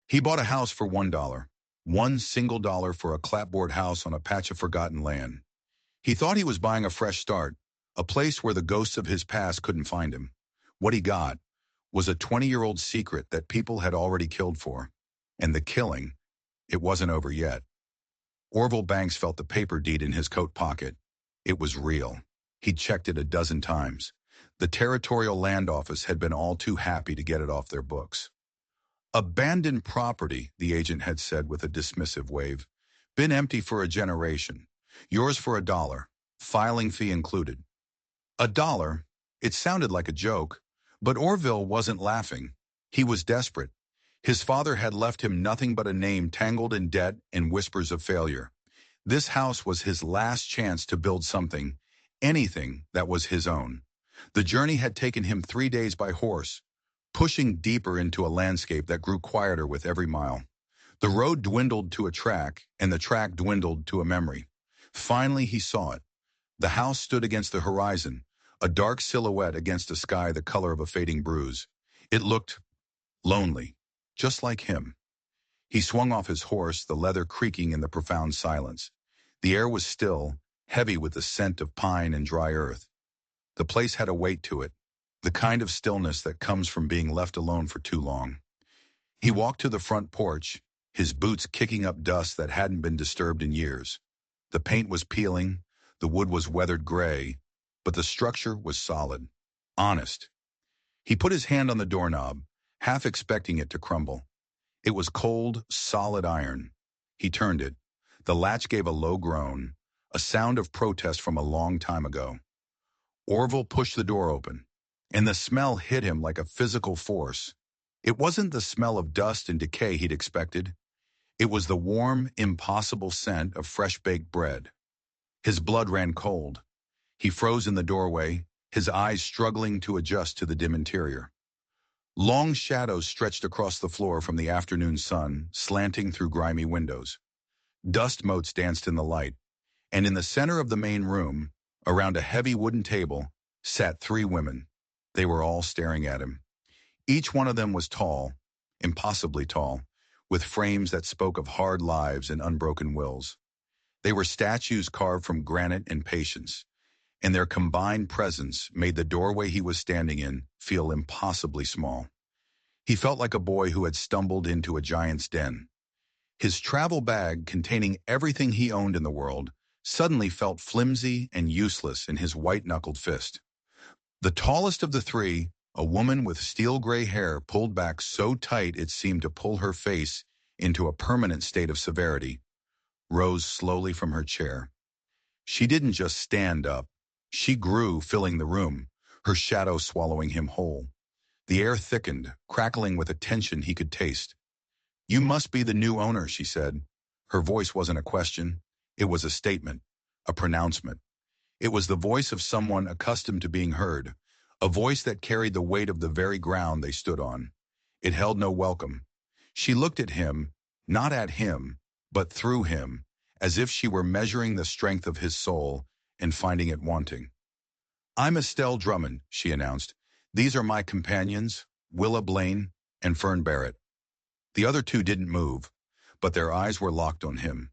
He bought a house for $1. $1 for a clapboard house on a patch of forgotten land. He thought he was buying a fresh start, a place where the ghosts of his past couldn't find him. What he got was a 20-year-old secret that people had already killed for. And the killing, it wasn't over yet. Orville Banks felt the paper deed in his coat pocket. It was real. He'd checked it a dozen times. The Territorial Land Office had been all too happy to get it off their books. Abandoned property, the agent had said with a dismissive wave. Been empty for a generation. Yours for $1. Filing fee included. $1? It sounded like a joke, but Orville wasn't laughing. He was desperate. His father had left him nothing but a name tangled in debt and whispers of failure. This house was his last chance to build something, anything that was his own. The journey had taken him 3 days by horse, pushing deeper into a landscape that grew quieter with every mile. The road dwindled to a track, and the track dwindled to a memory. Finally, he saw it. The house stood against the horizon, a dark silhouette against a sky the color of a fading bruise. It looked lonely, just like him. He swung off his horse, the leather creaking in the profound silence. The air was still, heavy with the scent of pine and dry earth. The place had a weight to it, the kind of stillness that comes from being left alone for too long. He walked to the front porch, his boots kicking up dust that hadn't been disturbed in years. The paint was peeling, the wood was weathered gray, but the structure was solid, honest. He put his hand on the doorknob, half expecting it to crumble. It was cold, solid iron. He turned it. The latch gave a low groan, a sound of protest from a long time ago. Orville pushed the door open, and the smell hit him like a physical force. It wasn't the smell of dust and decay he'd expected. It was the warm, impossible scent of fresh-baked bread. His blood ran cold. He froze in the doorway, his eyes struggling to adjust to the dim interior. Long shadows stretched across the floor from the afternoon sun, slanting through grimy windows. Dust motes danced in the light, and in the center of the main room, around a heavy wooden table, sat 3 women. They were all staring at him. Each one of them was tall, impossibly tall, with frames that spoke of hard lives and unbroken wills. They were statues carved from granite and patience, and their combined presence made the doorway he was standing in feel impossibly small. He felt like a boy who had stumbled into a giant's den. His travel bag, containing everything he owned in the world, suddenly felt flimsy and useless in his white-knuckled fist. The tallest of the 3, a woman with steel-gray hair pulled back so tight it seemed to pull her face into a permanent state of severity, rose slowly from her chair. She didn't just stand up. She grew, filling the room, her shadow swallowing him whole. The air thickened, crackling with a tension he could taste. "You must be the new owner," she said. Her voice wasn't a question. It was a statement, a pronouncement. It was the voice of someone accustomed to being heard, a voice that carried the weight of the very ground they stood on. It held no welcome. She looked at him, not at him, but through him, as if she were measuring the strength of his soul and finding it wanting. "I'm Estelle Drummond," she announced. "These are my companions, Willa Blaine and Fern Barrett." The other 2 didn't move, but their eyes were locked on him.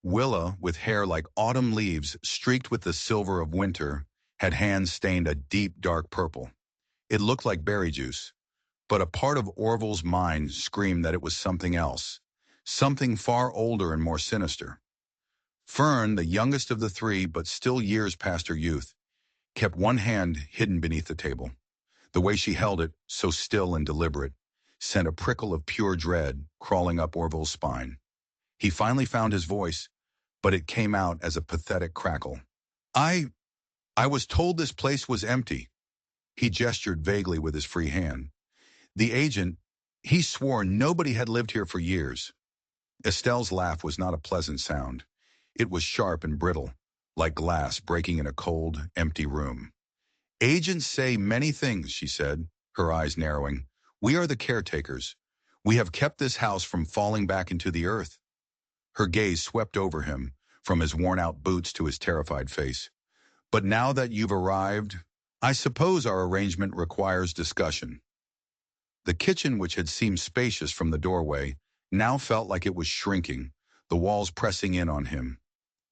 Willa, with hair like autumn leaves streaked with the silver of winter, had hands stained a deep, dark purple. It looked like berry juice, but a part of Orville's mind screamed that it was something else, something far older and more sinister. Fern, the youngest of the 3 but still years past her youth, kept one hand hidden beneath the table. The way she held it, so still and deliberate, sent a prickle of pure dread crawling up Orville's spine. He finally found his voice, but it came out as a pathetic crackle. I was told this place was empty." He gestured vaguely with his free hand. "The agent, he swore nobody had lived here for years." Estelle's laugh was not a pleasant sound. It was sharp and brittle, like glass breaking in a cold, empty room. "Agents say many things," she said, her eyes narrowing. "We are the caretakers. We have kept this house from falling back into the earth." Her gaze swept over him, from his worn-out boots to his terrified face. "But now that you've arrived, I suppose our arrangement requires discussion." The kitchen, which had seemed spacious from the doorway, now felt like it was shrinking, the walls pressing in on him.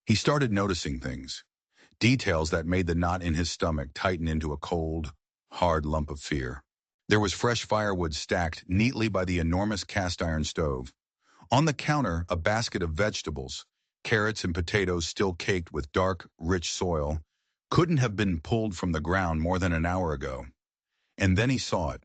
He started noticing things, details that made the knot in his stomach tighten into a cold, hard lump of fear. There was fresh firewood stacked neatly by the enormous cast-iron stove. On the counter, a basket of vegetables, carrots and potatoes still caked with dark, rich soil, couldn't have been pulled from the ground more than an hour ago. And then he saw it,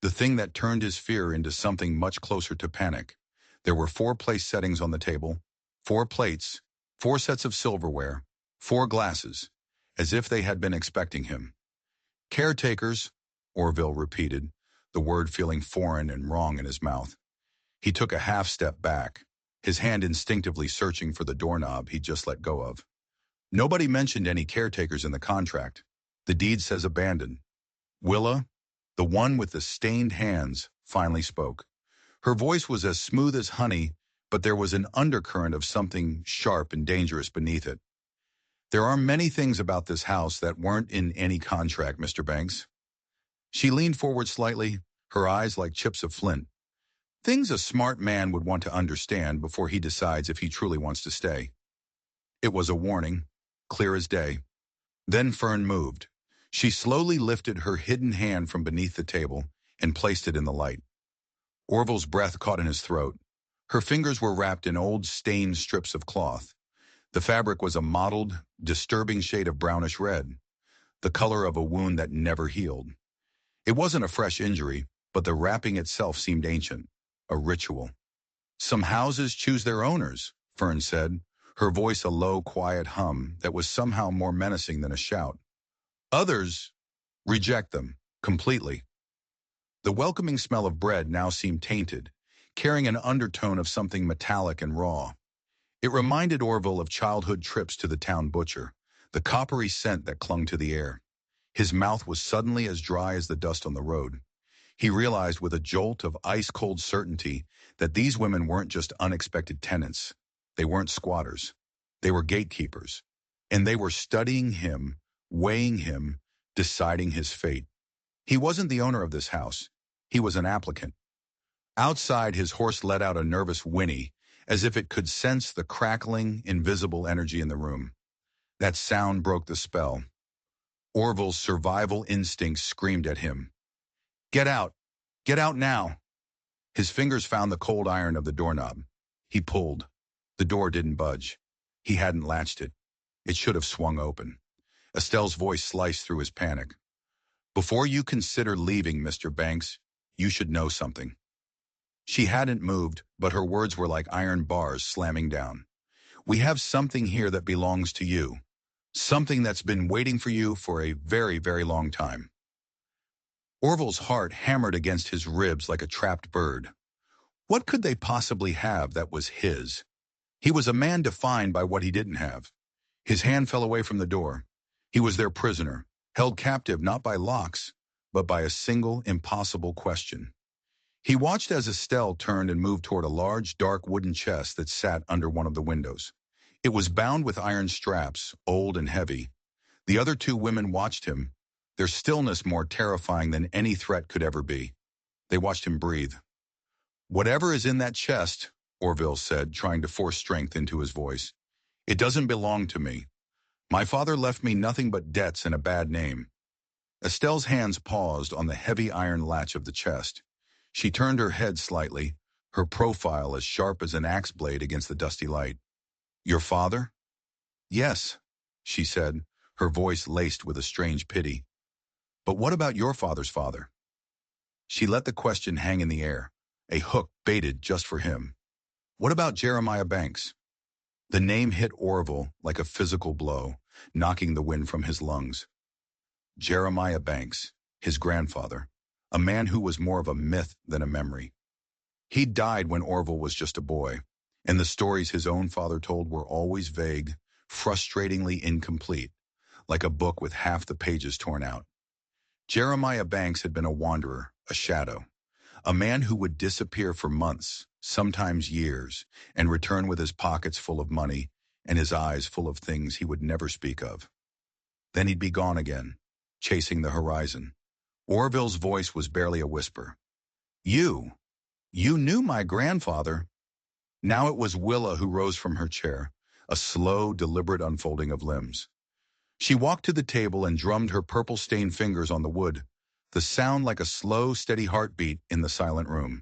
the thing that turned his fear into something much closer to panic. There were 4 place settings on the table, 4 plates, 4 sets of silverware, 4 glasses, as if they had been expecting him. Caretakers, Orville repeated, the word feeling foreign and wrong in his mouth. He took a half-step back, his hand instinctively searching for the doorknob he'd just let go of. Nobody mentioned any caretakers in the contract. The deed says abandoned. Willa, the one with the stained hands, finally spoke. Her voice was as smooth as honey, but there was an undercurrent of something sharp and dangerous beneath it. There are many things about this house that weren't in any contract, Mr. Banks. She leaned forward slightly, her eyes like chips of flint. Things a smart man would want to understand before he decides if he truly wants to stay. It was a warning, clear as day. Then Fern moved. She slowly lifted her hidden hand from beneath the table and placed it in the light. Orville's breath caught in his throat. Her fingers were wrapped in old, stained strips of cloth. The fabric was a mottled, disturbing shade of brownish red, the color of a wound that never healed. It wasn't a fresh injury, but the wrapping itself seemed ancient, a ritual. Some houses choose their owners, Fern said, her voice a low, quiet hum that was somehow more menacing than a shout. Others reject them, completely. The welcoming smell of bread now seemed tainted, carrying an undertone of something metallic and raw. It reminded Orville of childhood trips to the town butcher, the coppery scent that clung to the air. His mouth was suddenly as dry as the dust on the road. He realized with a jolt of ice-cold certainty that these women weren't just unexpected tenants. They weren't squatters. They were gatekeepers. And they were studying him, weighing him, deciding his fate. He wasn't the owner of this house. He was an applicant. Outside, his horse let out a nervous whinny, as if it could sense the crackling, invisible energy in the room. That sound broke the spell. Orville's survival instinct screamed at him. Get out! Get out now! His fingers found the cold iron of the doorknob. He pulled. The door didn't budge. He hadn't latched it. It should have swung open. Estelle's voice sliced through his panic. Before you consider leaving, Mr. Banks, you should know something. She hadn't moved, but her words were like iron bars slamming down. We have something here that belongs to you. Something that's been waiting for you for a very, very long time. Orville's heart hammered against his ribs like a trapped bird. What could they possibly have that was his? He was a man defined by what he didn't have. His hand fell away from the door. He was their prisoner, held captive not by locks, but by a single, impossible question. He watched as Estelle turned and moved toward a large, dark wooden chest that sat under one of the windows. It was bound with iron straps, old and heavy. The other 2 women watched him, their stillness more terrifying than any threat could ever be. They watched him breathe. Whatever is in that chest, Orville said, trying to force strength into his voice, it doesn't belong to me. My father left me nothing but debts and a bad name. Estelle's hands paused on the heavy iron latch of the chest. She turned her head slightly, her profile as sharp as an axe blade against the dusty light. Your father? Yes, she said, her voice laced with a strange pity. But what about your father's father? She let the question hang in the air, a hook baited just for him. What about Jeremiah Banks? The name hit Orville like a physical blow, knocking the wind from his lungs. Jeremiah Banks, his grandfather, a man who was more of a myth than a memory. He died when Orville was just a boy, and the stories his own father told were always vague, frustratingly incomplete, like a book with half the pages torn out. Jeremiah Banks had been a wanderer, a shadow, a man who would disappear for months, sometimes years, and return with his pockets full of money and his eyes full of things he would never speak of. Then he'd be gone again, chasing the horizon. Orville's voice was barely a whisper. You knew my grandfather, Now it was Willa who rose from her chair, a slow, deliberate unfolding of limbs. She walked to the table and drummed her purple-stained fingers on the wood, the sound like a slow, steady heartbeat in the silent room.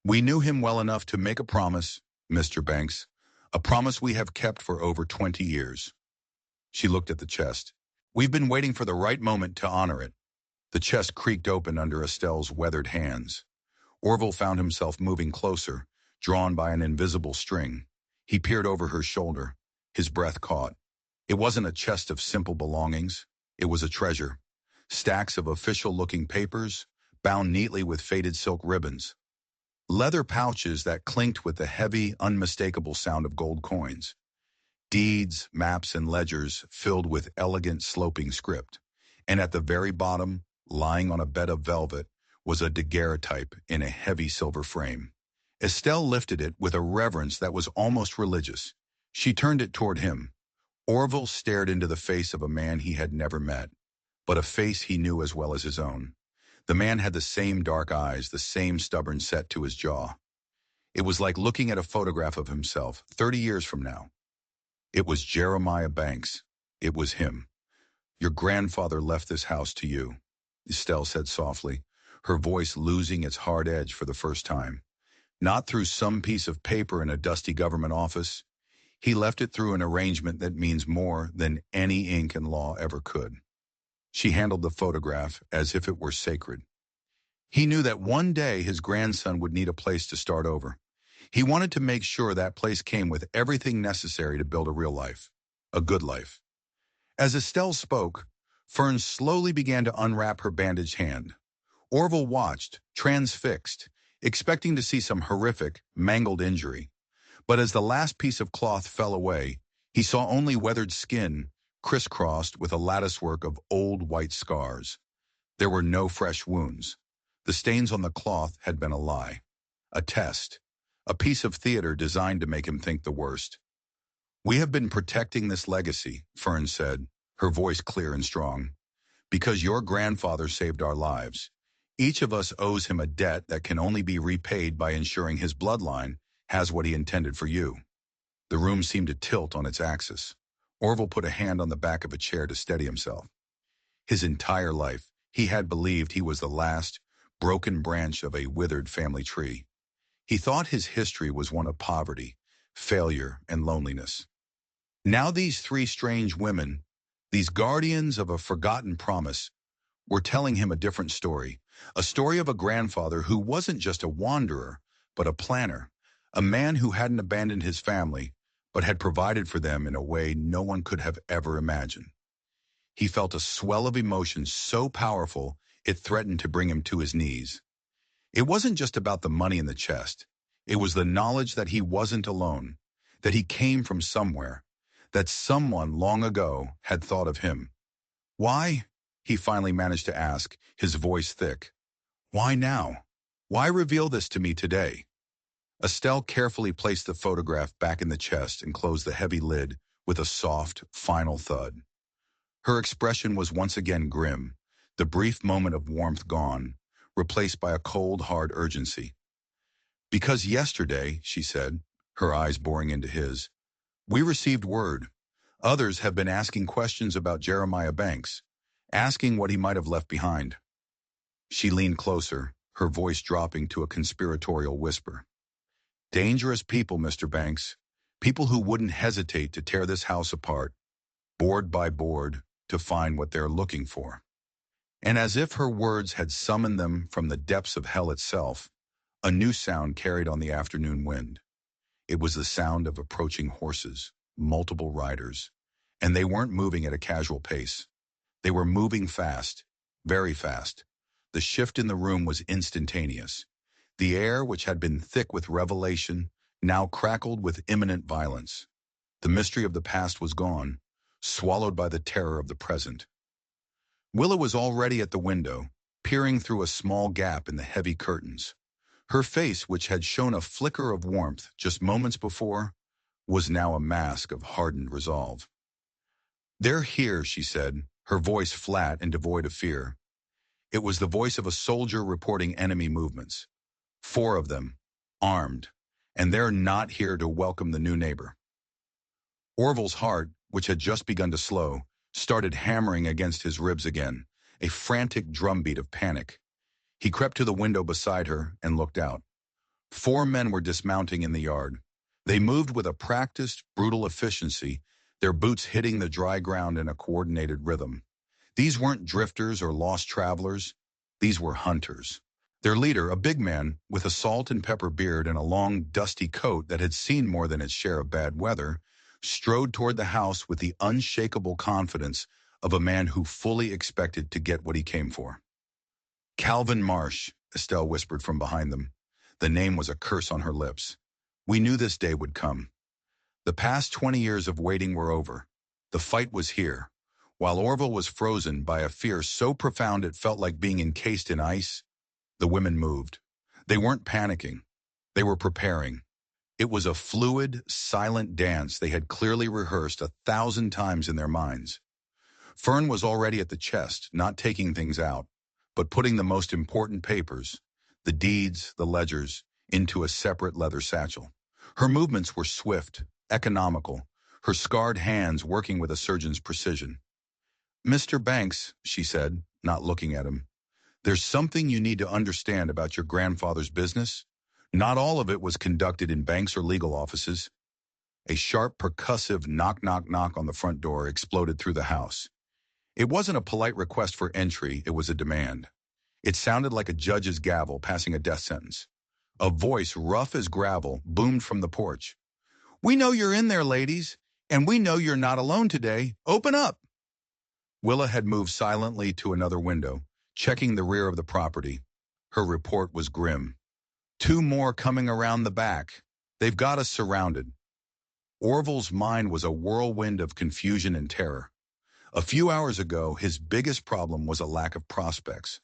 We knew him well enough to make a promise, Mr. Banks, a promise we have kept for over 20 years. She looked at the chest. We've been waiting for the right moment to honor it. The chest creaked open under Estelle's weathered hands. Orville found himself moving closer, drawn by an invisible string. He peered over her shoulder, his breath caught. It wasn't a chest of simple belongings. It was a treasure. Stacks of official-looking papers, bound neatly with faded silk ribbons. Leather pouches that clinked with the heavy, unmistakable sound of gold coins. Deeds, maps, and ledgers filled with elegant, sloping script. And at the very bottom, lying on a bed of velvet, was a daguerreotype in a heavy silver frame. Estelle lifted it with a reverence that was almost religious. She turned it toward him. Orville stared into the face of a man he had never met, but a face he knew as well as his own. The man had the same dark eyes, the same stubborn set to his jaw. It was like looking at a photograph of himself 30 years from now. It was Jeremiah Banks. It was him. Your grandfather left this house to you, Estelle said softly, her voice losing its hard edge for the first time. Not through some piece of paper in a dusty government office. He left it through an arrangement that means more than any ink and law ever could. She handled the photograph as if it were sacred. He knew that one day his grandson would need a place to start over. He wanted to make sure that place came with everything necessary to build a real life, a good life. As Estelle spoke, Fern slowly began to unwrap her bandaged hand. Orville watched, transfixed, expecting to see some horrific, mangled injury. But as the last piece of cloth fell away, he saw only weathered skin, crisscrossed with a latticework of old white scars. There were no fresh wounds. The stains on the cloth had been a lie, a test, a piece of theater designed to make him think the worst. We have been protecting this legacy, Fern said, her voice clear and strong, because your grandfather saved our lives. Each of us owes him a debt that can only be repaid by ensuring his bloodline has what he intended for you. The room seemed to tilt on its axis. Orville put a hand on the back of a chair to steady himself. His entire life, he had believed he was the last, broken branch of a withered family tree. He thought his history was one of poverty, failure, and loneliness. Now these three strange women, these guardians of a forgotten promise, were telling him a different story, a story of a grandfather who wasn't just a wanderer, but a planner, a man who hadn't abandoned his family, but had provided for them in a way no one could have ever imagined. He felt a swell of emotion so powerful it threatened to bring him to his knees. It wasn't just about the money in the chest. It was the knowledge that he wasn't alone, that he came from somewhere, that someone long ago had thought of him. Why? He finally managed to ask, his voice thick. Why now? Why reveal this to me today? Estelle carefully placed the photograph back in the chest and closed the heavy lid with a soft, final thud. Her expression was once again grim, the brief moment of warmth gone, replaced by a cold, hard urgency. Because yesterday, she said, her eyes boring into his, we received word. Others have been asking questions about Jeremiah Banks, asking what he might have left behind. She leaned closer, her voice dropping to a conspiratorial whisper. Dangerous people, Mr. Banks. People who wouldn't hesitate to tear this house apart, board by board, to find what they're looking for. And as if her words had summoned them from the depths of hell itself, a new sound carried on the afternoon wind. It was the sound of approaching horses, multiple riders, and they weren't moving at a casual pace. They were moving fast, very fast. The shift in the room was instantaneous. The air, which had been thick with revelation, now crackled with imminent violence. The mystery of the past was gone, swallowed by the terror of the present. Willa was already at the window, peering through a small gap in the heavy curtains. Her face, which had shown a flicker of warmth just moments before, was now a mask of hardened resolve. They're here, she said, her voice flat and devoid of fear. It was the voice of a soldier reporting enemy movements. 4 of them, armed, and they're not here to welcome the new neighbor. Orville's heart, which had just begun to slow, started hammering against his ribs again, a frantic drumbeat of panic. He crept to the window beside her and looked out. 4 men were dismounting in the yard. They moved with a practiced, brutal efficiency, their boots hitting the dry ground in a coordinated rhythm. These weren't drifters or lost travelers. These were hunters. Their leader, a big man with a salt and pepper beard and a long, dusty coat that had seen more than its share of bad weather, strode toward the house with the unshakable confidence of a man who fully expected to get what he came for. Calvin Marsh, Estelle whispered from behind them. The name was a curse on her lips. We knew this day would come. The past 20 years of waiting were over. The fight was here. While Orville was frozen by a fear so profound it felt like being encased in ice, the women moved. They weren't panicking. They were preparing. It was a fluid, silent dance they had clearly rehearsed 1,000 times in their minds. Fern was already at the chest, not taking things out, but putting the most important papers, the deeds, the ledgers, into a separate leather satchel. Her movements were swift, economical, her scarred hands working with a surgeon's precision. "Mr. Banks," she said, not looking at him, "there's something you need to understand about your grandfather's business. Not all of it was conducted in banks or legal offices." A sharp, percussive knock, knock, knock on the front door exploded through the house. It wasn't a polite request for entry, it was a demand. It sounded like a judge's gavel passing a death sentence. A voice rough as gravel boomed from the porch. "We know you're in there, ladies, and we know you're not alone today. Open up!" Willa had moved silently to another window, checking the rear of the property. Her report was grim. 2 more coming around the back. They've got us surrounded. Orville's mind was a whirlwind of confusion and terror. A few hours ago, his biggest problem was a lack of prospects.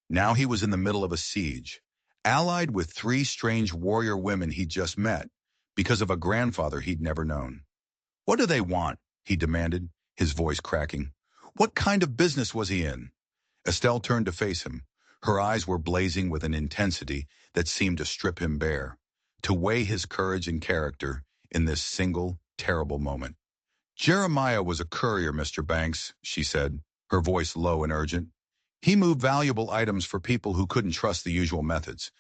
Now he was in the middle of a siege, allied with 3 strange warrior women he'd just met, because of a grandfather he'd never known. "What do they want?" he demanded, his voice cracking. "What kind of business was he in?" Estelle turned to face him. Her eyes were blazing with an intensity that seemed to strip him bare, to weigh his courage and character in this single, terrible moment. "Jeremiah was a courier, Mr. Banks," she said, her voice low and urgent. "He moved valuable items for people who couldn't trust the usual methods.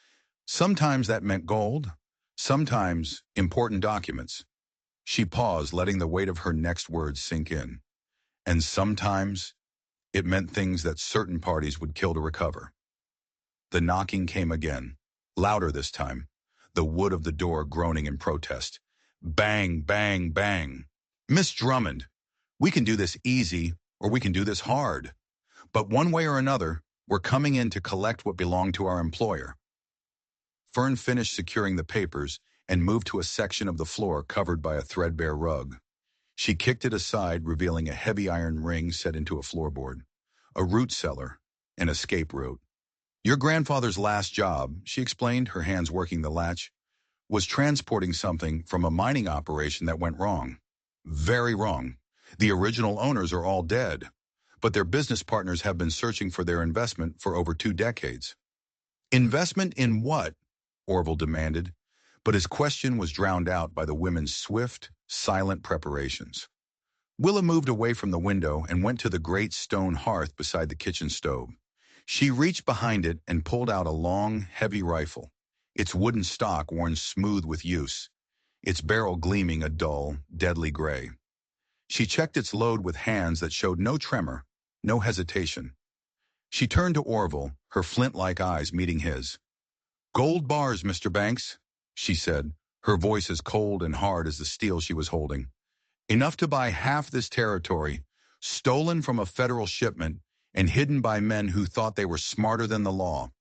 Sometimes that meant gold, sometimes important documents." She paused, letting the weight of her next words sink in. "And sometimes it meant things that certain parties would kill to recover." The knocking came again, louder this time, the wood of the door groaning in protest. Bang, bang, bang. "Miss Drummond, we can do this easy or we can do this hard. But one way or another, we're coming in to collect what belonged to our employer." Fern finished securing the papers and moved to a section of the floor covered by a threadbare rug. She kicked it aside, revealing a heavy iron ring set into a floorboard. A root cellar, an escape route. "Your grandfather's last job," she explained, her hands working the latch, "was transporting something from a mining operation that went wrong. Very wrong. The original owners are all dead, but their business partners have been searching for their investment for over 2 decades. "Investment in what?" Orville demanded, but his question was drowned out by the women's swift, silent preparations. Willa moved away from the window and went to the great stone hearth beside the kitchen stove. She reached behind it and pulled out a long, heavy rifle, its wooden stock worn smooth with use, its barrel gleaming a dull, deadly gray. She checked its load with hands that showed no tremor, no hesitation. She turned to Orville, her flint-like eyes meeting his. "Gold bars, Mr. Banks," she said, her voice as cold and hard as the steel she was holding. "Enough to buy half this territory, stolen from a federal shipment and hidden by men who thought they were smarter than the law."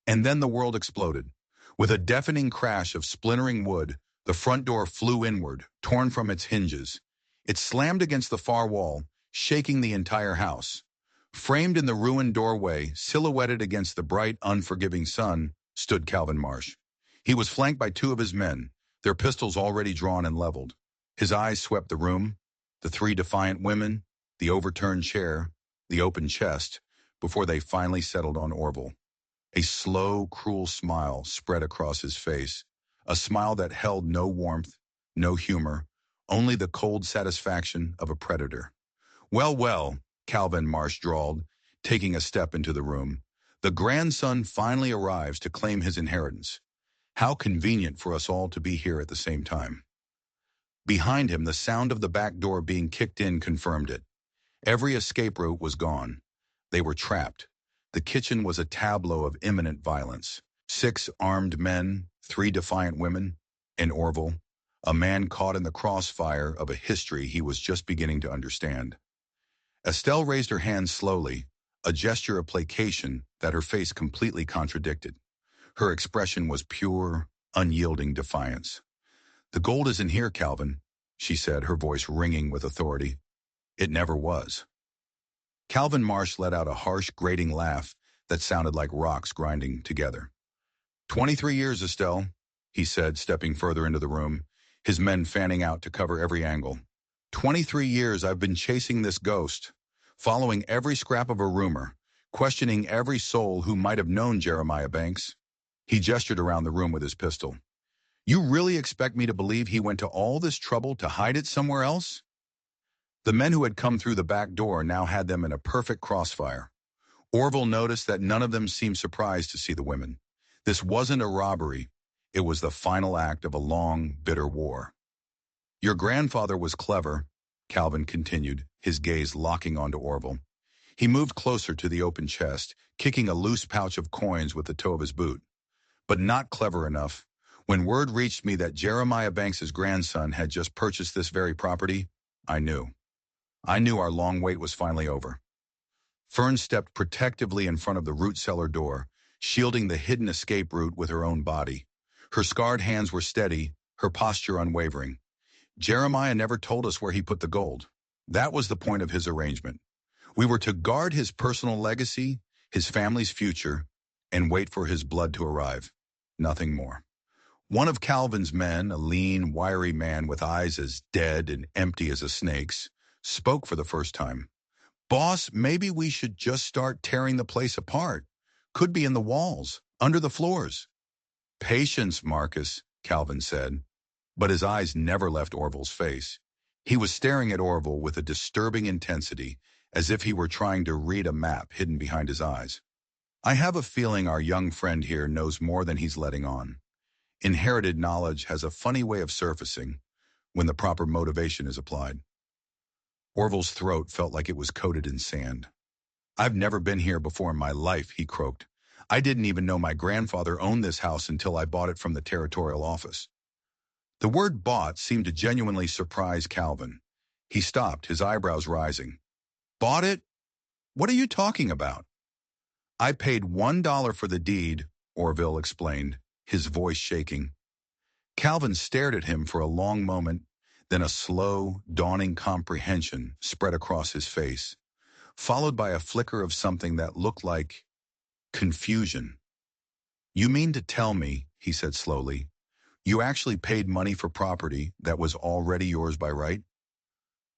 And then the world exploded. With a deafening crash of splintering wood, the front door flew inward, torn from its hinges. It slammed against the far wall, shaking the entire house. Framed in the ruined doorway, silhouetted against the bright, unforgiving sun, stood Calvin Marsh. He was flanked by 2 of his men, their pistols already drawn and leveled. His eyes swept the room, the 3 defiant women, the overturned chair, the open chest, before they finally settled on Orville. A slow, cruel smile spread across his face, a smile that held no warmth, no humor, only the cold satisfaction of a predator. Well, well, Calvin Marsh drawled, taking a step into the room. The grandson finally arrives to claim his inheritance. How convenient for us all to be here at the same time. Behind him, the sound of the back door being kicked in confirmed it. Every escape route was gone. They were trapped. The kitchen was a tableau of imminent violence. 6 armed men, 3 defiant women, and Orville, a man caught in the crossfire of a history he was just beginning to understand. Estelle raised her hand slowly, a gesture of placation that her face completely contradicted. Her expression was pure, unyielding defiance. "The gold isn't here, Calvin," she said, her voice ringing with authority. "It never was." Calvin Marsh let out a harsh, grating laugh that sounded like rocks grinding together. 23 years, Estelle," he said, stepping further into the room, his men fanning out to cover every angle. 23 years I've been chasing this ghost, following every scrap of a rumor, questioning every soul who might have known Jeremiah Banks. He gestured around the room with his pistol. "You really expect me to believe he went to all this trouble to hide it somewhere else?" The men who had come through the back door now had them in a perfect crossfire. Orville noticed that none of them seemed surprised to see the women. This wasn't a robbery. It was the final act of a long, bitter war. "Your grandfather was clever," Calvin continued, his gaze locking onto Orville. He moved closer to the open chest, kicking a loose pouch of coins with the toe of his boot. "But not clever enough. When word reached me that Jeremiah Banks's grandson had just purchased this very property, I knew. I knew our long wait was finally over." Fern stepped protectively in front of the root cellar door, shielding the hidden escape route with her own body. Her scarred hands were steady, her posture unwavering. "Jeremiah never told us where he put the gold. That was the point of his arrangement. We were to guard his personal legacy, his family's future, and wait for his blood to arrive. Nothing more." One of Calvin's men, a lean, wiry man with eyes as dead and empty as a snake's, spoke for the first time. "Boss, maybe we should just start tearing the place apart. Could be in the walls, under the floors." "Patience, Marcus," Calvin said, but his eyes never left Orville's face. He was staring at Orville with a disturbing intensity, as if he were trying to read a map hidden behind his eyes. "I have a feeling our young friend here knows more than he's letting on. Inherited knowledge has a funny way of surfacing when the proper motivation is applied." Orville's throat felt like it was coated in sand. "I've never been here before in my life," he croaked. "I didn't even know my grandfather owned this house until I bought it from the territorial office." The word "bought" seemed to genuinely surprise Calvin. He stopped, his eyebrows rising. "Bought it? What are you talking about?" "I paid $1 for the deed," Orville explained, his voice shaking. Calvin stared at him for a long moment, then a slow, dawning comprehension spread across his face, followed by a flicker of something that looked like confusion. "You mean to tell me," he said slowly, "you actually paid money for property that was already yours by right?"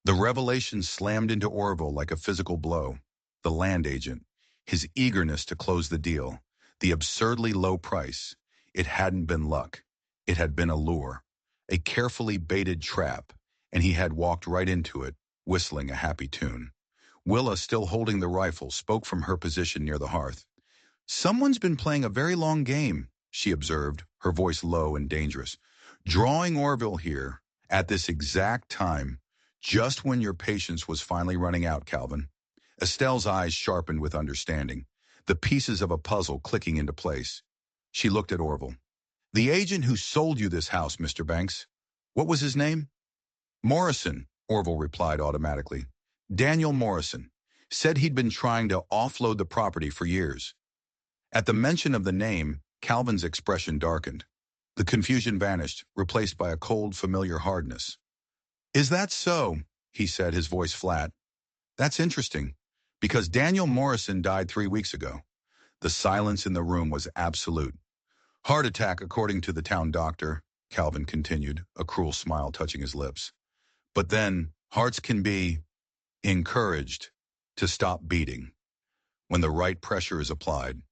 The revelation slammed into Orville like a physical blow. The land agent, his eagerness to close the deal, the absurdly low price. It hadn't been luck. It had been a lure, a carefully baited trap, and he had walked right into it, whistling a happy tune. Willa, still holding the rifle, spoke from her position near the hearth. "Someone's been playing a very long game," she observed, her voice low and dangerous. "Drawing Orville here, at this exact time, just when your patience was finally running out, Calvin." Estelle's eyes sharpened with understanding, the pieces of a puzzle clicking into place. She looked at Orville. "The agent who sold you this house, Mr. Banks. What was his name?" "Morrison," Orville replied automatically. "Daniel Morrison. Said he'd been trying to offload the property for years." At the mention of the name, Calvin's expression darkened. The confusion vanished, replaced by a cold, familiar hardness. "Is that so?" he said, his voice flat. "That's interesting, because Daniel Morrison died 3 weeks ago." The silence in the room was absolute. "Heart attack, according to the town doctor," Calvin continued, a cruel smile touching his lips. "But then, hearts can be encouraged to stop beating when the right pressure is applied."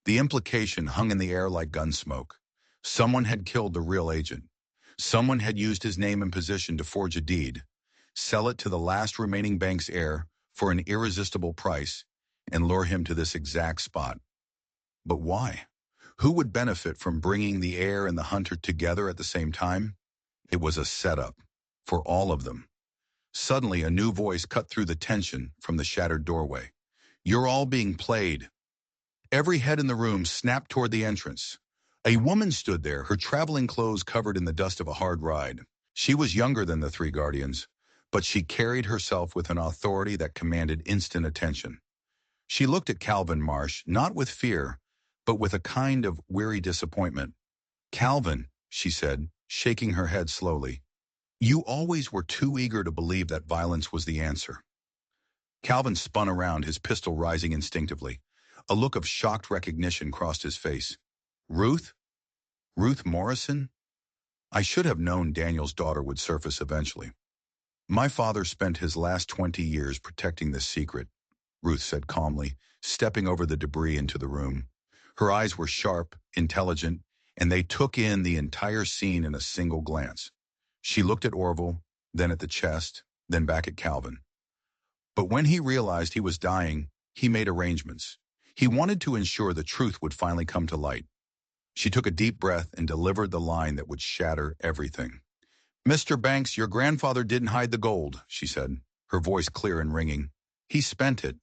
The implication hung in the air like gun smoke. Someone had killed the real agent. Someone had used his name and position to forge a deed, sell it to the last remaining bank's heir for an irresistible price, and lure him to this exact spot. But why? Who would benefit from bringing the heir and the hunter together at the same time? It was a setup. For all of them. Suddenly, a new voice cut through the tension from the shattered doorway. "You're all being played." Every head in the room snapped toward the entrance. A woman stood there, her traveling clothes covered in the dust of a hard ride. She was younger than the three guardians, but she carried herself with an authority that commanded instant attention. She looked at Calvin Marsh, not with fear, but with a kind of weary disappointment. "Calvin," she said, shaking her head slowly, "you always were too eager to believe that violence was the answer." Calvin spun around, his pistol rising instinctively. A look of shocked recognition crossed his face. "Ruth? Ruth Morrison? I should have known Daniel's daughter would surface eventually. My father spent his last 20 years protecting this secret," Ruth said calmly, stepping over the debris into the room. Her eyes were sharp, intelligent, and they took in the entire scene in a single glance. She looked at Orville, then at the chest, then back at Calvin. But when he realized he was dying, he made arrangements. He wanted to ensure the truth would finally come to light. She took a deep breath and delivered the line that would shatter everything. "Mr. Banks, your grandfather didn't hide the gold," she said, her voice clear and ringing. "He spent it."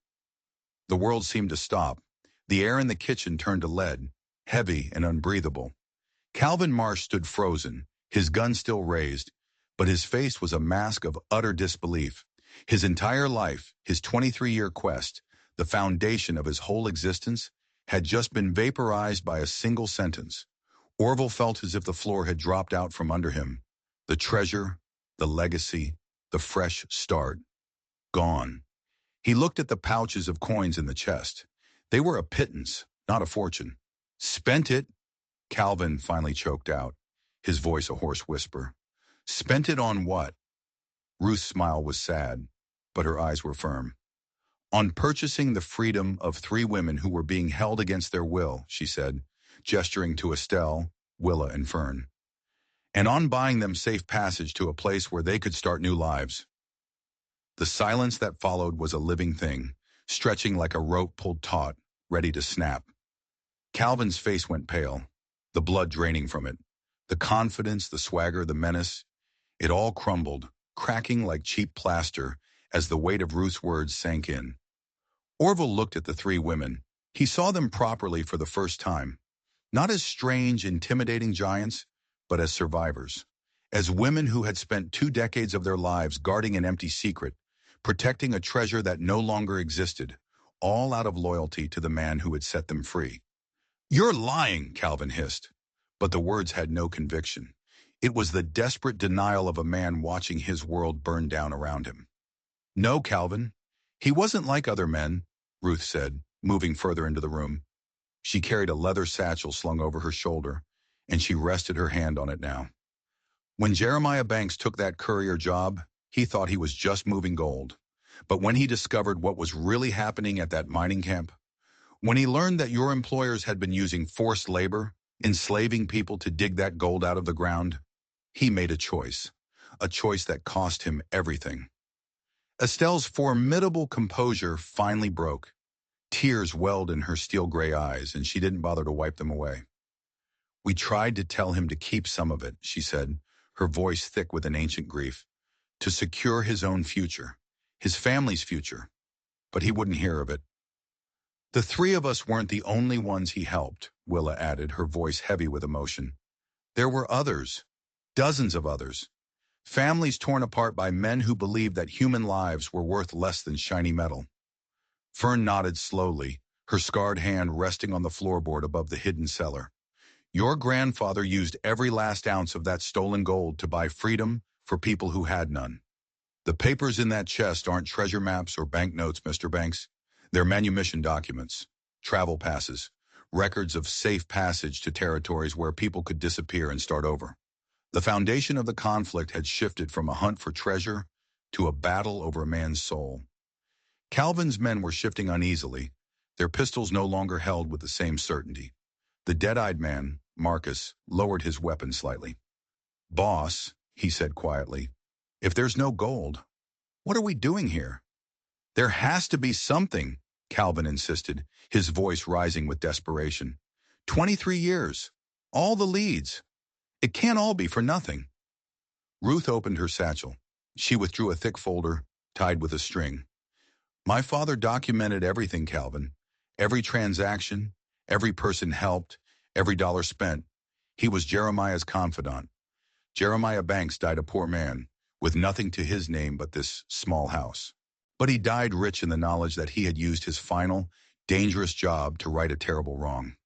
The world seemed to stop. The air in the kitchen turned to lead, heavy and unbreathable. Calvin Marsh stood frozen, his gun still raised, but his face was a mask of utter disbelief. His entire life, his 23-year quest, the foundation of his whole existence, had just been vaporized by a single sentence. Orville felt as if the floor had dropped out from under him. The treasure, the legacy, the fresh start. Gone. He looked at the pouches of coins in the chest. They were a pittance, not a fortune. "Spent it," Calvin finally choked out, his voice a hoarse whisper. "Spent it on what?" Ruth's smile was sad, but her eyes were firm. "On purchasing the freedom of three women who were being held against their will," she said, gesturing to Estelle, Willa, and Fern. "And on buying them safe passage to a place where they could start new lives." The silence that followed was a living thing, stretching like a rope pulled taut, ready to snap. Calvin's face went pale, the blood draining from it. The confidence, the swagger, the menace, it all crumbled, cracking like cheap plaster as the weight of Ruth's words sank in. Orville looked at the three women. He saw them properly for the first time, not as strange, intimidating giants, but as survivors, as women who had spent 2 decades of their lives guarding an empty secret, protecting a treasure that no longer existed, all out of loyalty to the man who had set them free. "You're lying," Calvin hissed, but the words had no conviction. It was the desperate denial of a man watching his world burn down around him. "No, Calvin. He wasn't like other men," Ruth said, moving further into the room. She carried a leather satchel slung over her shoulder, and she rested her hand on it now. "When Jeremiah Banks took that courier job, he thought he was just moving gold. But when he discovered what was really happening at that mining camp, when he learned that your employers had been using forced labor, enslaving people to dig that gold out of the ground, he made a choice that cost him everything." Estelle's formidable composure finally broke. Tears welled in her steel-gray eyes, and she didn't bother to wipe them away. "We tried to tell him to keep some of it," she said, her voice thick with an ancient grief, "to secure his own future, his family's future, but he wouldn't hear of it." "The three of us weren't the only ones he helped," Willa added, her voice heavy with emotion. "There were others, dozens of others. Families torn apart by men who believed that human lives were worth less than shiny metal." Fern nodded slowly, her scarred hand resting on the floorboard above the hidden cellar. "Your grandfather used every last ounce of that stolen gold to buy freedom for people who had none. The papers in that chest aren't treasure maps or banknotes, Mr. Banks. They're manumission documents, travel passes, records of safe passage to territories where people could disappear and start over. The foundation of the conflict had shifted from a hunt for treasure to a battle over a man's soul." Calvin's men were shifting uneasily, their pistols no longer held with the same certainty. The dead-eyed man, Marcus lowered his weapon slightly. "Boss," he said quietly, "if there's no gold, what are we doing here?" "There has to be something," Calvin insisted, his voice rising with desperation. 23 years. All the leads. It can't all be for nothing." Ruth opened her satchel. She withdrew a thick folder, tied with a string. "My father documented everything, Calvin. Every transaction, every person helped, every dollar spent. He was Jeremiah's confidant. Jeremiah Banks died a poor man, with nothing to his name but this small house. But he died rich in the knowledge that he had used his final, dangerous job to right a terrible wrong."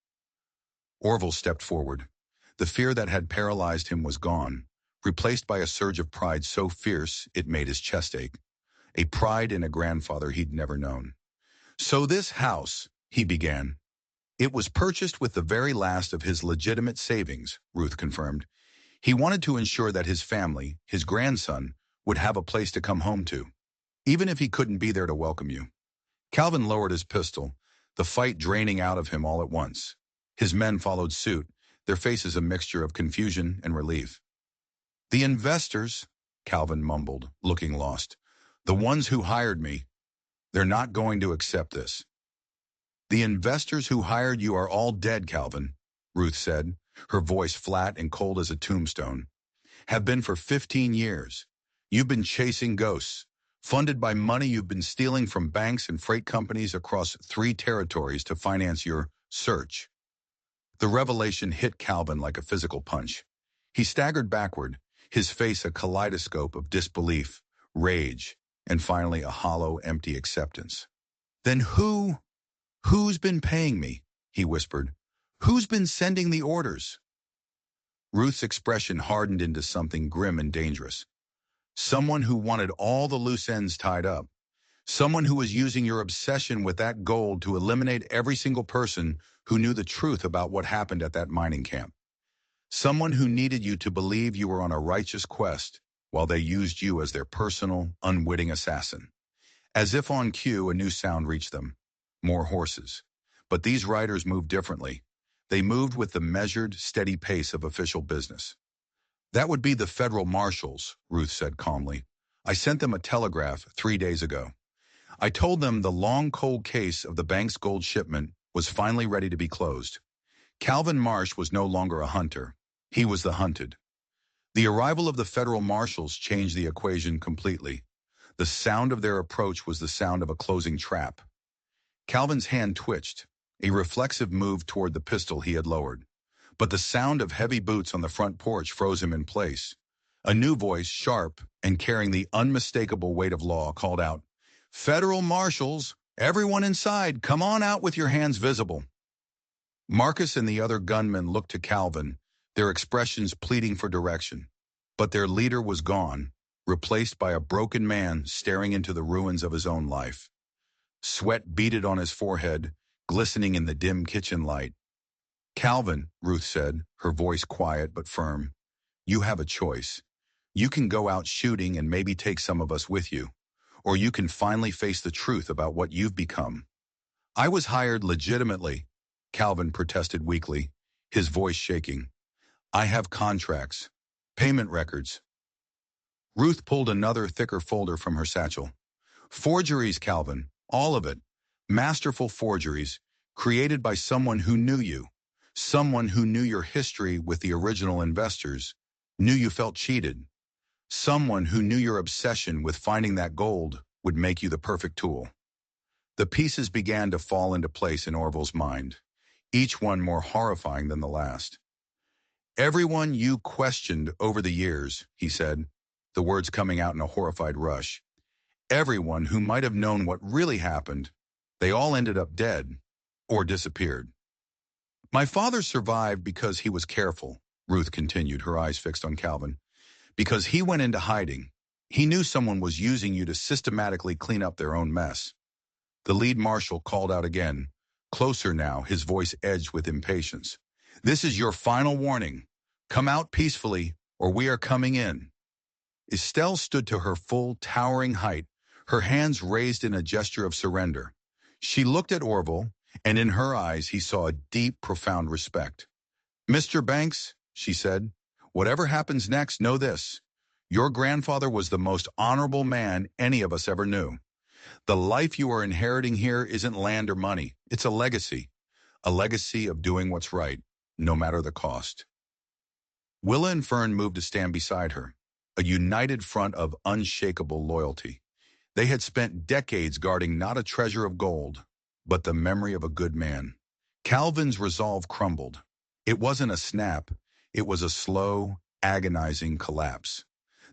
Orville stepped forward. The fear that had paralyzed him was gone, replaced by a surge of pride so fierce it made his chest ache. A pride in a grandfather he'd never known. "So this house," he began. "It was purchased with the very last of his legitimate savings," Ruth confirmed. "He wanted to ensure that his family, his grandson, would have a place to come home to, even if he couldn't be there to welcome you." Calvin lowered his pistol, the fight draining out of him all at once. His men followed suit, their faces a mixture of confusion and relief. "The investors," Calvin mumbled, looking lost. "The ones who hired me. They're not going to accept this." "The investors who hired you are all dead, Calvin," Ruth said, her voice flat and cold as a tombstone. "Have been for 15 years. You've been chasing ghosts, funded by money you've been stealing from banks and freight companies across 3 territories to finance your search." The revelation hit Calvin like a physical punch. He staggered backward, his face a kaleidoscope of disbelief, rage, and finally a hollow, empty acceptance. "Then who's been paying me?" he whispered. "Who's been sending the orders?" Ruth's expression hardened into something grim and dangerous. "Someone who wanted all the loose ends tied up. Someone who was using your obsession with that gold to eliminate every single person who knew the truth about what happened at that mining camp. Someone who needed you to believe you were on a righteous quest while they used you as their personal, unwitting assassin." As if on cue, a new sound reached them. More horses. But these riders moved differently. They moved with the measured, steady pace of official business. "That would be the federal marshals," Ruth said calmly. "I sent them a telegraph 3 days ago. I told them the long cold case of the bank's gold shipment was finally ready to be closed. Calvin Marsh was no longer a hunter. He was the hunted." The arrival of the federal marshals changed the equation completely. The sound of their approach was the sound of a closing trap. Calvin's hand twitched, a reflexive move toward the pistol he had lowered. But the sound of heavy boots on the front porch froze him in place. A new voice, sharp and carrying the unmistakable weight of law, called out, "Federal marshals, everyone inside, come on out with your hands visible." Marcus and the other gunmen looked to Calvin, their expressions pleading for direction. But their leader was gone, replaced by a broken man staring into the ruins of his own life. Sweat beaded on his forehead, glistening in the dim kitchen light. "Calvin," Ruth said, her voice quiet but firm, "you have a choice. You can go out shooting and maybe take some of us with you, or you can finally face the truth about what you've become." "I was hired legitimately," Calvin protested weakly, his voice shaking. "I have contracts, payment records." Ruth pulled another thicker folder from her satchel. "Forgeries, Calvin, all of it. Masterful forgeries, created by someone who knew you. Someone who knew your history with the original investors, knew you felt cheated. Someone who knew your obsession with finding that gold would make you the perfect tool." The pieces began to fall into place in Orville's mind, each one more horrifying than the last. "Everyone you questioned over the years," he said, the words coming out in a horrified rush. "Everyone who might have known what really happened, they all ended up dead or disappeared. My father survived because he was careful," Ruth continued, her eyes fixed on Calvin. "Because he went into hiding. He knew someone was using you to systematically clean up their own mess." The lead marshal called out again, closer now, his voice edged with impatience. "This is your final warning. Come out peacefully, or we are coming in." Estelle stood to her full, towering height, her hands raised in a gesture of surrender. She looked at Orville, and in her eyes he saw a deep, profound respect. Mr. Banks, she said, whatever happens next, know this. Your grandfather was the most honorable man any of us ever knew. The life you are inheriting here isn't land or money. It's a legacy of doing what's right, no matter the cost. Willa and Fern moved to stand beside her, a united front of unshakable loyalty. They had spent decades guarding not a treasure of gold, but the memory of a good man. Calvin's resolve crumbled. It wasn't a snap, it was a slow, agonizing collapse.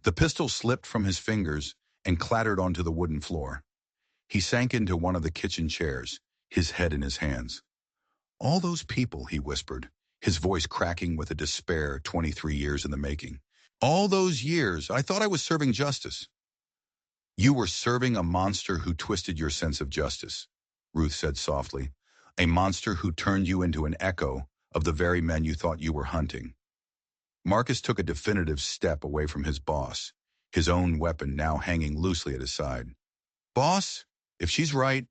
The pistol slipped from his fingers and clattered onto the wooden floor. He sank into one of the kitchen chairs, his head in his hands. All those people, he whispered, his voice cracking with a despair 23 years in the making. All those years, I thought I was serving justice. You were serving a monster who twisted your sense of justice, Ruth said softly. A monster who turned you into an echo of the very men you thought you were hunting. Marcus took a definitive step away from his boss, his own weapon now hanging loosely at his side. Boss, if she's right,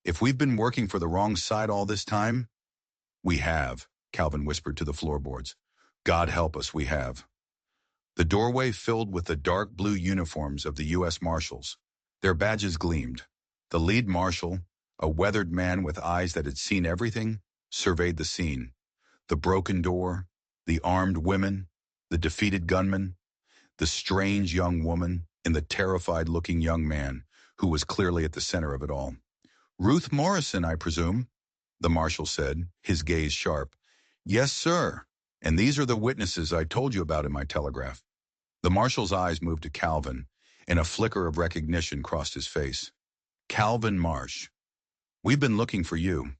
if we've been working for the wrong side all this time, we have, Calvin whispered to the floorboards. God help us, we have. The doorway filled with the dark blue uniforms of the U.S. Marshals. Their badges gleamed. The lead marshal, a weathered man with eyes that had seen everything, surveyed the scene. The broken door, the armed women, the defeated gunman, the strange young woman, and the terrified-looking young man, who was clearly at the center of it all. Ruth Morrison, I presume, the marshal said, his gaze sharp. Yes, sir. And these are the witnesses I told you about in my telegraph. The marshal's eyes moved to Calvin, and a flicker of recognition crossed his face. Calvin Marsh. We've been looking for you.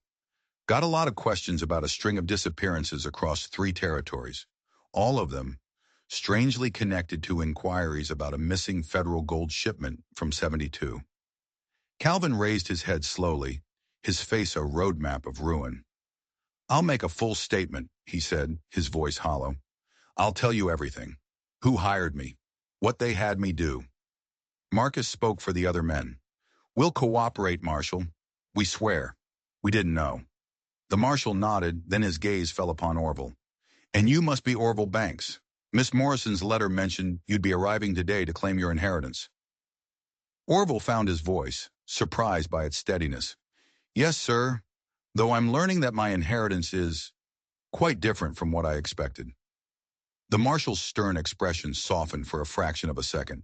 Got a lot of questions about a string of disappearances across 3 territories. All of them strangely connected to inquiries about a missing federal gold shipment from 72. Calvin raised his head slowly, his face a roadmap of ruin. I'll make a full statement, he said, his voice hollow. I'll tell you everything. Who hired me? What they had me do. Marcus spoke for the other men. We'll cooperate, Marshal. We swear. We didn't know. The marshal nodded, then his gaze fell upon Orville. And you must be Orville Banks. Miss Morrison's letter mentioned you'd be arriving today to claim your inheritance. Orville found his voice, surprised by its steadiness. Yes, sir, though I'm learning that my inheritance is quite different from what I expected. The marshal's stern expression softened for a fraction of a second.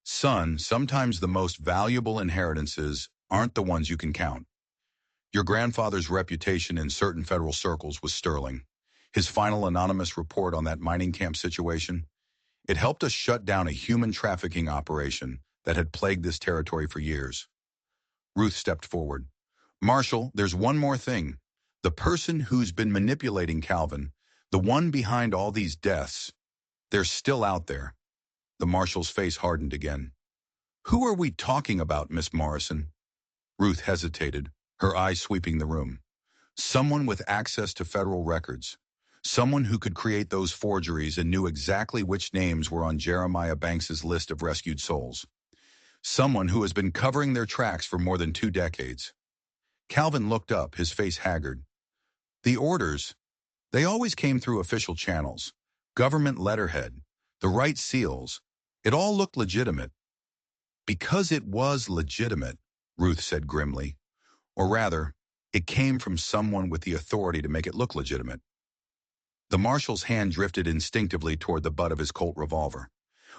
Son, sometimes the most valuable inheritances aren't the ones you can count. Your grandfather's reputation in certain federal circles was sterling. His final anonymous report on that mining camp situation, it helped us shut down a human trafficking operation that had plagued this territory for years. Ruth stepped forward. Marshal, there's one more thing. The person who's been manipulating Calvin, the one behind all these deaths, they're still out there. The marshal's face hardened again. Who are we talking about, Miss Morrison? Ruth hesitated, her eyes sweeping the room. Someone with access to federal records. Someone who could create those forgeries and knew exactly which names were on Jeremiah Banks's list of rescued souls. Someone who has been covering their tracks for more than 2 decades. Calvin looked up, his face haggard. The orders, they always came through official channels. Government letterhead, the right seals. It all looked legitimate. Because it was legitimate, Ruth said grimly. Or rather, it came from someone with the authority to make it look legitimate. The marshal's hand drifted instinctively toward the butt of his Colt revolver.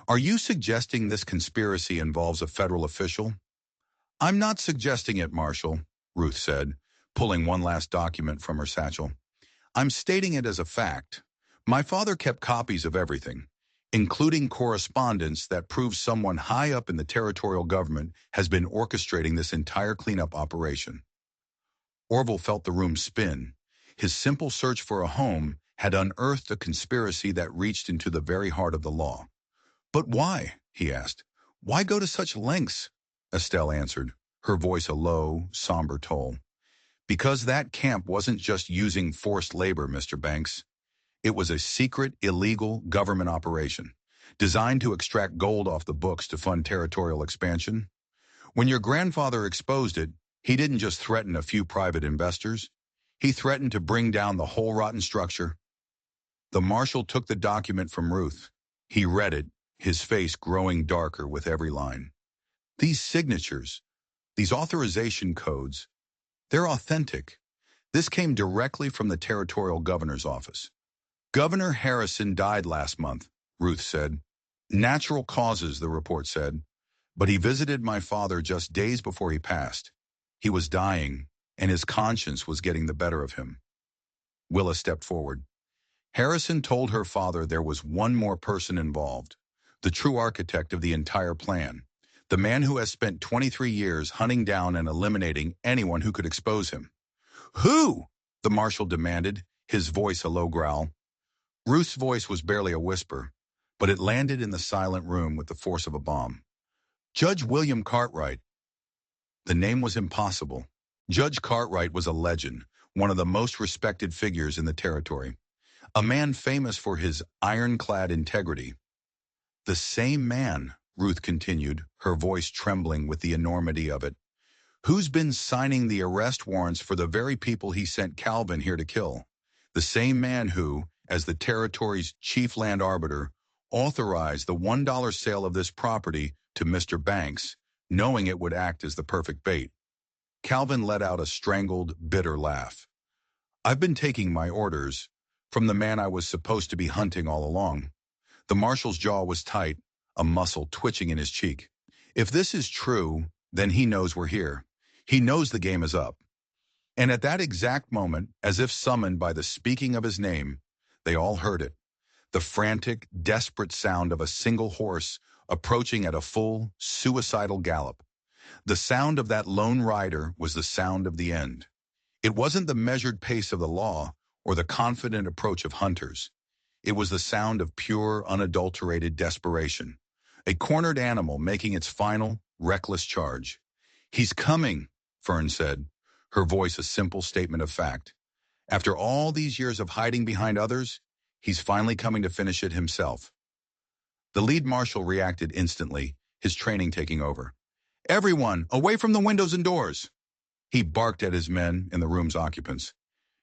Are you suggesting this conspiracy involves a federal official? I'm not suggesting it, Marshal, Ruth said, pulling one last document from her satchel. I'm stating it as a fact. My father kept copies of everything, including correspondence that proves someone high up in the territorial government has been orchestrating this entire cleanup operation. Orville felt the room spin. His simple search for a home had unearthed a conspiracy that reached into the very heart of the law. But why? He asked. Why go to such lengths? Estelle answered, her voice a low, somber toll. Because that camp wasn't just using forced labor, Mr. Banks. It was a secret, illegal government operation, designed to extract gold off the books to fund territorial expansion. When your grandfather exposed it, he didn't just threaten a few private investors. He threatened to bring down the whole rotten structure. The marshal took the document from Ruth. He read it, his face growing darker with every line. These signatures, these authorization codes, they're authentic. This came directly from the territorial governor's office. Governor Harrison died last month, Ruth said. Natural causes, the report said. But he visited my father just days before he passed. He was dying, and his conscience was getting the better of him. Willa stepped forward. Harrison told her father there was one more person involved, the true architect of the entire plan, the man who has spent 23 years hunting down and eliminating anyone who could expose him. Who? The marshal demanded, his voice a low growl. Ruth's voice was barely a whisper, but it landed in the silent room with the force of a bomb. Judge William Cartwright. The name was impossible. Judge Cartwright was a legend, one of the most respected figures in the territory. A man famous for his ironclad integrity. The same man, Ruth continued, her voice trembling with the enormity of it, who's been signing the arrest warrants for the very people he sent Calvin here to kill. The same man who, as the territory's chief land arbiter, authorized the $1 sale of this property to Mr. Banks, knowing it would act as the perfect bait. Calvin let out a strangled, bitter laugh. I've been taking my orders from the man I was supposed to be hunting all along. The marshal's jaw was tight, a muscle twitching in his cheek. If this is true, then he knows we're here. He knows the game is up. And at that exact moment, as if summoned by the speaking of his name, they all heard it. The frantic, desperate sound of a single horse approaching at a full, suicidal gallop. The sound of that lone rider was the sound of the end. It wasn't the measured pace of the law or the confident approach of hunters. It was the sound of pure, unadulterated desperation. A cornered animal making its final, reckless charge. He's coming, Fern said, her voice a simple statement of fact. After all these years of hiding behind others, he's finally coming to finish it himself. The lead marshal reacted instantly, his training taking over. Everyone, away from the windows and doors! He barked at his men and the room's occupants.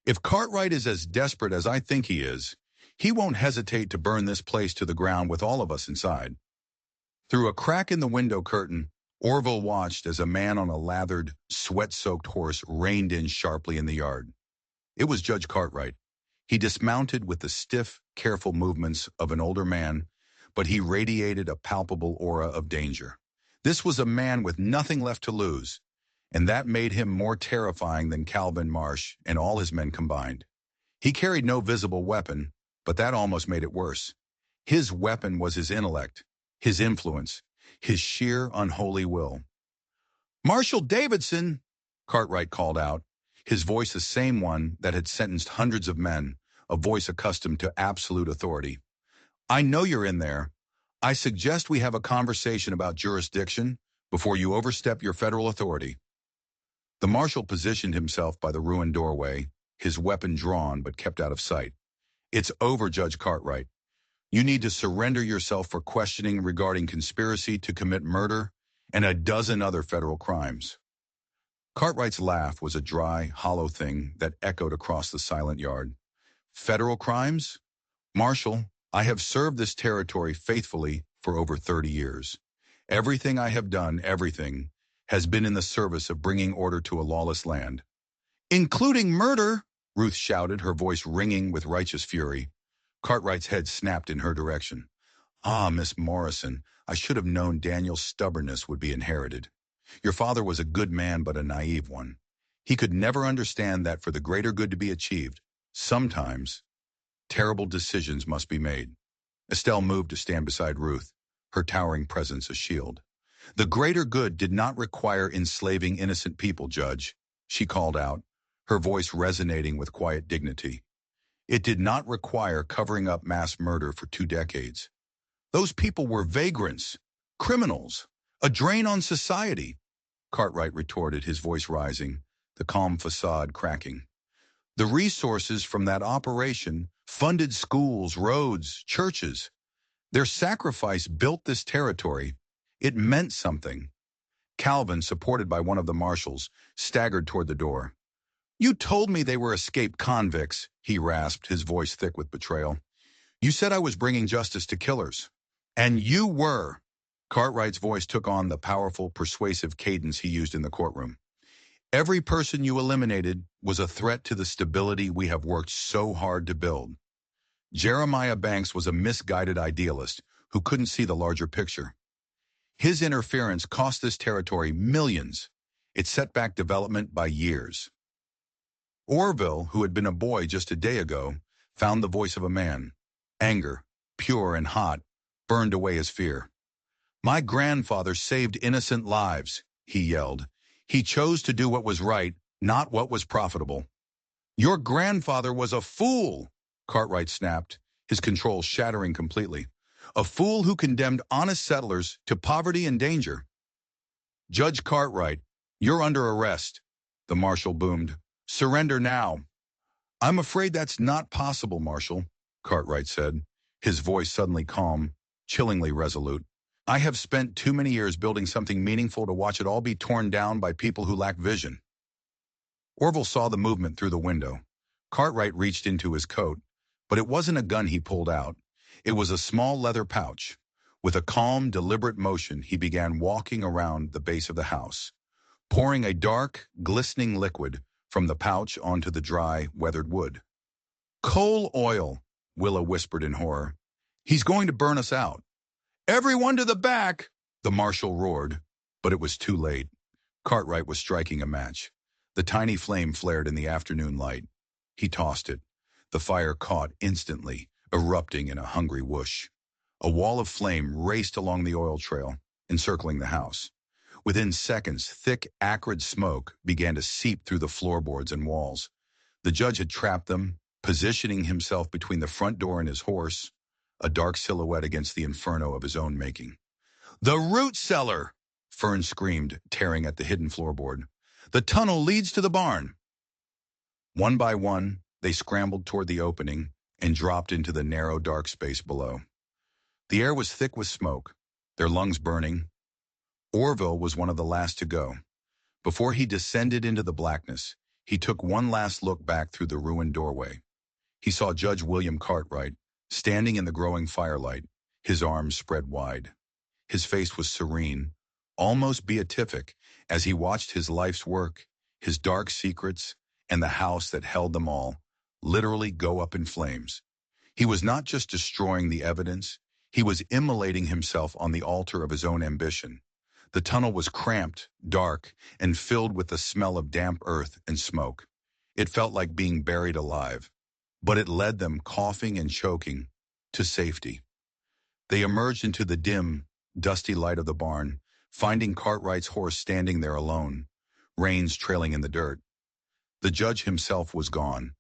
If Cartwright is as desperate as I think he is, he won't hesitate to burn this place to the ground with all of us inside. Through a crack in the window curtain, Orville watched as a man on a lathered, sweat-soaked horse reined in sharply in the yard. It was Judge Cartwright. He dismounted with the stiff, careful movements of an older man, but he radiated a palpable aura of danger. This was a man with nothing left to lose, and that made him more terrifying than Calvin Marsh and all his men combined. He carried no visible weapon, but that almost made it worse. His weapon was his intellect, his influence, his sheer unholy will. Marshal Davidson, Cartwright called out, his voice the same one that had sentenced hundreds of men, a voice accustomed to absolute authority. I know you're in there. I suggest we have a conversation about jurisdiction before you overstep your federal authority. The marshal positioned himself by the ruined doorway, his weapon drawn but kept out of sight. It's over, Judge Cartwright. You need to surrender yourself for questioning regarding conspiracy to commit murder and a dozen other federal crimes. Cartwright's laugh was a dry, hollow thing that echoed across the silent yard. Federal crimes? Marshal, I have served this territory faithfully for over 30 years. Everything I have done, everything, has been in the service of bringing order to a lawless land. Including murder, Ruth shouted, her voice ringing with righteous fury. Cartwright's head snapped in her direction. Ah, Miss Morrison, I should have known Daniel's stubbornness would be inherited. Your father was a good man but a naive one. He could never understand that for the greater good to be achieved, sometimes, terrible decisions must be made. Estelle moved to stand beside Ruth, her towering presence a shield. The greater good did not require enslaving innocent people, Judge, she called out, her voice resonating with quiet dignity. It did not require covering up mass murder for 2 decades. Those people were vagrants, criminals, a drain on society, Cartwright retorted, his voice rising, the calm facade cracking. The resources from that operation funded schools, roads, churches. Their sacrifice built this territory. It meant something. Calvin, supported by one of the marshals, staggered toward the door. You told me they were escaped convicts, he rasped, his voice thick with betrayal. You said I was bringing justice to killers. And you were. Cartwright's voice took on the powerful, persuasive cadence he used in the courtroom. Every person you eliminated was a threat to the stability we have worked so hard to build. Jeremiah Banks was a misguided idealist who couldn't see the larger picture. His interference cost this territory millions. It set back development by years. Orville, who had been a boy just a day ago, found the voice of a man. Anger, pure and hot, burned away his fear. My grandfather saved innocent lives, he yelled. He chose to do what was right, not what was profitable. Your grandfather was a fool, Cartwright snapped, his control shattering completely. A fool who condemned honest settlers to poverty and danger. Judge Cartwright, you're under arrest, the marshal boomed. Surrender now. I'm afraid that's not possible, Marshal, Cartwright said, his voice suddenly calm, chillingly resolute. I have spent too many years building something meaningful to watch it all be torn down by people who lack vision. Orville saw the movement through the window. Cartwright reached into his coat, but it wasn't a gun he pulled out. It was a small leather pouch. With a calm, deliberate motion, he began walking around the base of the house, pouring a dark, glistening liquid from the pouch onto the dry, weathered wood. Coal oil, Willa whispered in horror. He's going to burn us out. Everyone to the back, the marshal roared, but it was too late. Cartwright was striking a match. The tiny flame flared in the afternoon light. He tossed it. The fire caught instantly, erupting in a hungry whoosh. A wall of flame raced along the oil trail, encircling the house. Within seconds, thick, acrid smoke began to seep through the floorboards and walls. The judge had trapped them, positioning himself between the front door and his horse, a dark silhouette against the inferno of his own making. The root cellar! Fern screamed, tearing at the hidden floorboard. The tunnel leads to the barn. One by one, they scrambled toward the opening and dropped into the narrow, dark space below. The air was thick with smoke, their lungs burning. Orville was one of the last to go. Before he descended into the blackness, he took one last look back through the ruined doorway. He saw Judge William Cartwright, standing in the growing firelight, his arms spread wide. His face was serene, almost beatific, as he watched his life's work, his dark secrets, and the house that held them all, literally go up in flames. He was not just destroying the evidence, he was immolating himself on the altar of his own ambition. The tunnel was cramped, dark, and filled with the smell of damp earth and smoke. It felt like being buried alive, but it led them, coughing and choking, to safety. They emerged into the dim, dusty light of the barn, finding Cartwright's horse standing there alone, reins trailing in the dirt. The judge himself was gone,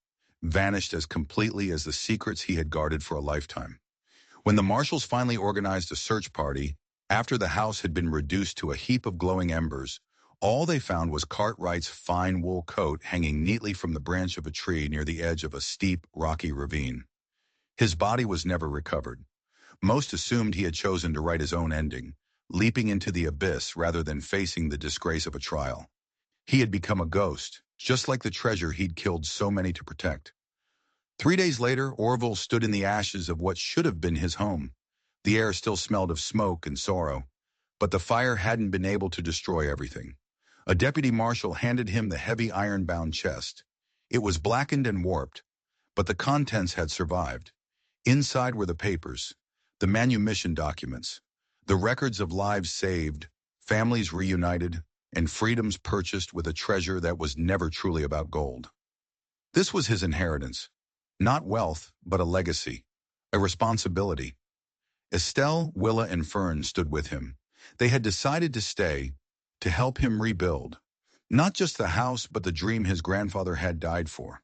vanished as completely as the secrets he had guarded for a lifetime. When the marshals finally organized a search party, after the house had been reduced to a heap of glowing embers, all they found was Cartwright's fine wool coat hanging neatly from the branch of a tree near the edge of a steep, rocky ravine. His body was never recovered. Most assumed he had chosen to write his own ending, leaping into the abyss rather than facing the disgrace of a trial. He had become a ghost, just like the treasure he'd killed so many to protect. 3 days later, Orville stood in the ashes of what should have been his home. The air still smelled of smoke and sorrow, but the fire hadn't been able to destroy everything. A deputy marshal handed him the heavy iron-bound chest. It was blackened and warped, but the contents had survived. Inside were the papers, the manumission documents, the records of lives saved, families reunited, and freedoms purchased with a treasure that was never truly about gold. This was his inheritance. Not wealth, but a legacy, a responsibility. Estelle, Willa, and Fern stood with him. They had decided to stay, to help him rebuild. Not just the house, but the dream his grandfather had died for.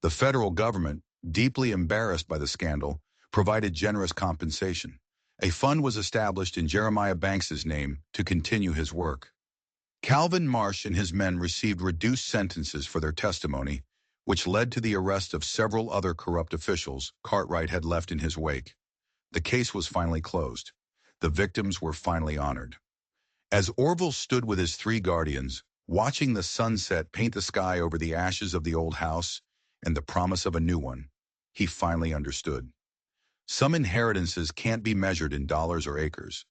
The federal government, deeply embarrassed by the scandal, provided generous compensation. A fund was established in Jeremiah Banks's name to continue his work. Calvin Marsh and his men received reduced sentences for their testimony, which led to the arrest of several other corrupt officials Cartwright had left in his wake. The case was finally closed. The victims were finally honored. As Orville stood with his 3 guardians, watching the sunset paint the sky over the ashes of the old house and the promise of a new one, he finally understood. Some inheritances can't be measured in dollars or acres.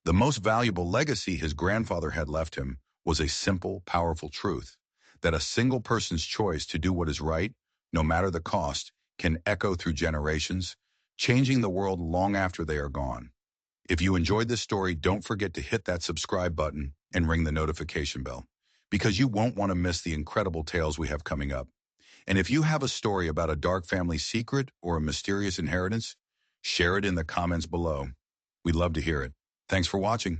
The most valuable legacy his grandfather had left him was a simple, powerful truth that a single person's choice to do what is right, no matter the cost, can echo through generations, changing the world long after they are gone. If you enjoyed this story, don't forget to hit that subscribe button and ring the notification bell, because you won't want to miss the incredible tales we have coming up. And if you have a story about a dark family secret or a mysterious inheritance, share it in the comments below. We'd love to hear it. Thanks for watching.